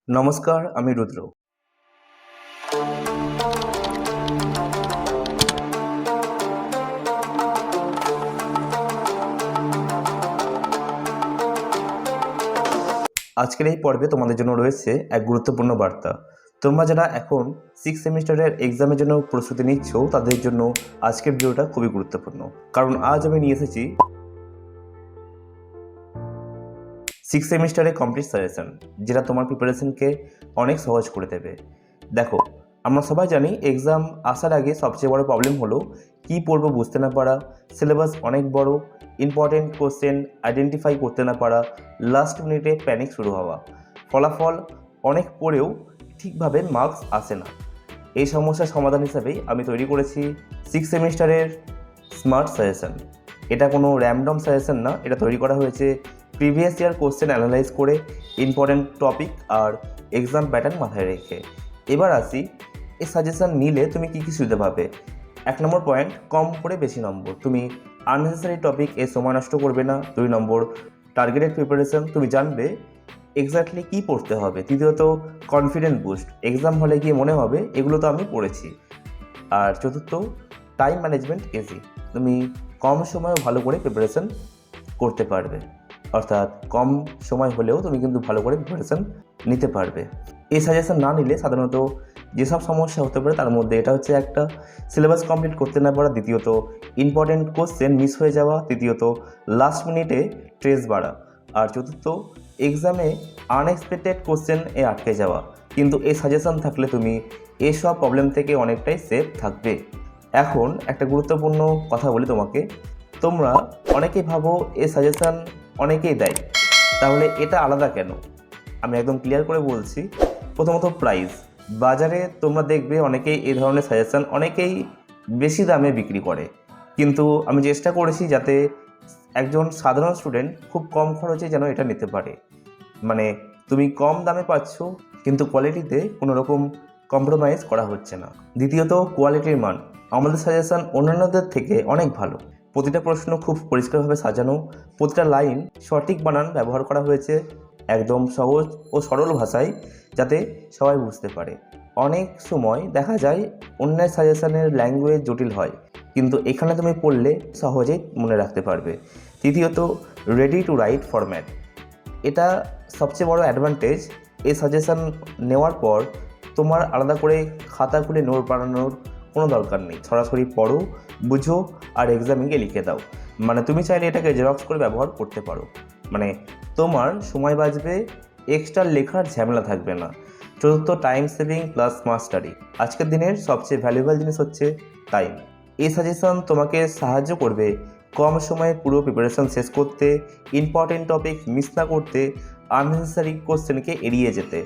নমস্কার, আমি রুদ্র। আজকের এই পর্বে তোমাদের জন্য রয়েছে এক গুরুত্বপূর্ণ বার্তা। তোমরা যারা এখন 6 সেমিস্টারের এক্সামের জন্য প্রস্তুতি নিচ্ছ, তাদের জন্য আজকের ভিডিওটা খুবই গুরুত্বপূর্ণ। কারণ আজ আমি নিয়ে এসেছি 6 সেমিস্টারে কমপ্লিট সাজেশন, যেটা তোমার প্রিপারেশনকে অনেক সহজ করে দেবে। দেখো, আমরা সবাই জানি এক্সাম আসার আগে সবচেয়ে বড় প্রবলেম হলো কী পড়বো বুঝতে না পারা, সিলেবাস অনেক বড়, ইম্পর্টেন্ট কোশ্চেন আইডেন্টিফাই করতে না পারা, লাস্ট মিনিটে প্যানিক শুরু হওয়া, ফলাফল অনেক পড়েও ঠিকভাবে মার্কস আসে না। এই সমস্যার সমাধান হিসাবেই আমি তৈরি করেছি 6 সেমিস্টারের স্মার্ট সাজেশন। এটা কোনো র্যান্ডম সাজেশন না, এটা তৈরি করা হয়েছে প্রিভিয়াস ইয়ার কোশ্চেন অ্যানালাইজ করে, ইম্পর্টেন্ট টপিক আর এক্সাম প্যাটার্ন মাথায় রেখে। এবার আসি, এই সাজেশন নিলে তুমি কী কী সুবিধা পাবে। 1 নম্বর পয়েন্ট, কম করে বেশি নম্বর। তুমি আননেসেসারি টপিক এ সময় নষ্ট করবে না। 2 নম্বর, টার্গেটেড প্রিপারেশন, তুমি জানবে এক্স্যাক্টলি কী পড়তে হবে। তৃতীয়ত, কনফিডেন্ট বুস্ট, এক্সাম হলে গিয়ে মনে হবে এগুলো তো আমি পড়েছি। আর চতুর্থ, টাইম ম্যানেজমেন্ট ইজি, তুমি কম সময়ে ভালো করে প্রিপারেশন করতে পারবে। অর্থাৎ কম সময় হলেও তুমি কিন্তু ভালো করে প্রিপারেশন নিতে পারবে। এই সাজেশন না নিলে সাধারণত যেসব সমস্যা হতে পারে তার মধ্যে এটা হচ্ছে একটা, সিলেবাস কমপ্লিট করতে না পারা। দ্বিতীয়ত, ইম্পর্টেন্ট কোশ্চেন মিস হয়ে যাওয়া। তৃতীয়ত, লাস্ট মিনিটে স্ট্রেস বাড়া। আর চতুর্থ, এক্সামে আনএক্সপেক্টেড কোশ্চেন এ আটকে যাওয়া। কিন্তু এই সাজেশন থাকলে তুমি এসব প্রবলেম থেকে অনেকটাই সেফ থাকবে। এখন একটা গুরুত্বপূর্ণ কথা বলি তোমাকে। তোমরা অনেকেই ভাবো এই সাজেশন অনেকেই দেয়, তাহলে এটা আলাদা কেন? আমি একদম ক্লিয়ার করে বলছি। প্রথমত, প্রাইস। বাজারে তোমরা দেখবে অনেকেই এই ধরনের সাজেশন অনেকেই বেশি দামে বিক্রি করে, কিন্তু আমি চেষ্টা করেছি যাতে একজন সাধারণ স্টুডেন্ট খুব কম খরচে যেন এটা নিতে পারে। মানে তুমি কম দামে পাচ্ছ, কিন্তু কোয়ালিটিতে কোনো রকম কম্প্রোমাইজ করা হচ্ছে না। দ্বিতীয়ত, কোয়ালিটির মান। আমাদের সাজেশন অন্যান্যদের থেকে অনেক ভালো। প্রতিটা প্রশ্ন খুব পরিষ্কারভাবে সাজানো, প্রতিটা লাইন সঠিক বানান ব্যবহার করা হয়েছে, একদম সহজ ও সরল ভাষায়, যাতে সবাই বুঝতে পারে। অনেক সময় দেখা যায় অন্যের সাজেশনের ল্যাঙ্গুয়েজ জটিল হয়, কিন্তু এখানে তুমি পড়লে সহজেই মনে রাখতে পারবে। তৃতীয়ত, রেডি টু রাইট ফরম্যাট। এটা সবচেয়ে বড় অ্যাডভান্টেজ। এই সাজেশন নেওয়ার পর তোমার আলাদা করে খাতা খুলে নোট বানানোর কোনো দরকার নেই। সরাসরি পড়ো, বুঝো আর এক্সামে গিয়ে লিখে দাও। মানে তুমি চাইলে এটাকে জেরক্স করে ব্যবহার করতে পারো। মানে তোমার সময় বাঁচবে, এক্সট্রা লেখার ঝামেলা থাকবে না। চতুর্থ, time saving plus smart study. আজকের দিনের সবচেয়ে ভ্যালুয়েবল জিনিস হচ্ছে টাইম। এই সাজেশন তোমাকে সাহায্য করবে কম সময়ে পুরো প্রিপারেশন শেষ করতে, ইম্পর্টেন্ট টপিক মিস না করতে, আননেসেসারি কোশ্চেনকে এড়িয়ে যেতে।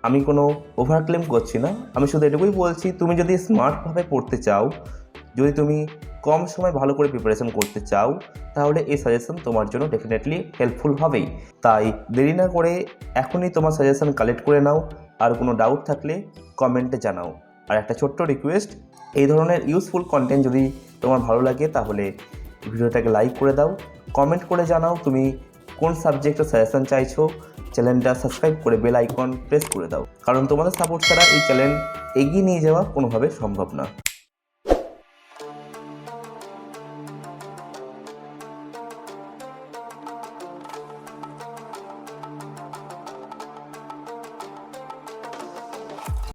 আমি কোনো ওভারক্লেম করছি না, আমি শুধু এটুকুই বলছি, তুমি যদি স্মার্টভাবে পড়তে চাও, যদি তুমি কম সময় ভালো করে প্রিপারেশন করতে চাও, তাহলে এই সাজেশন তোমার জন্য ডেফিনেটলি হেল্পফুল হবেই। তাই দেরি না করে এখনই তোমার সাজেশন কালেক্ট করে নাও। আর কোনো ডাউট থাকলে কমেন্টে জানাও। আর একটা ছোট্ট রিকোয়েস্ট, এই ধরনের ইউজফুল কন্টেন্ট যদি তোমার ভালো লাগে তাহলে ভিডিওটাকে লাইক করে দাও, কমেন্ট করে জানাও তুমি কোন সাবজেক্টের সাজেশন চাইছো। চ্যানেলটা সাবস্ক্রাইব করে বেল আইকন প্রেস করে দাও, কারণ তোমাদের সাপোর্ট ছাড়া এই চ্যানেল এগিয়ে নিয়ে যাওয়া কোনোভাবে সম্ভব না।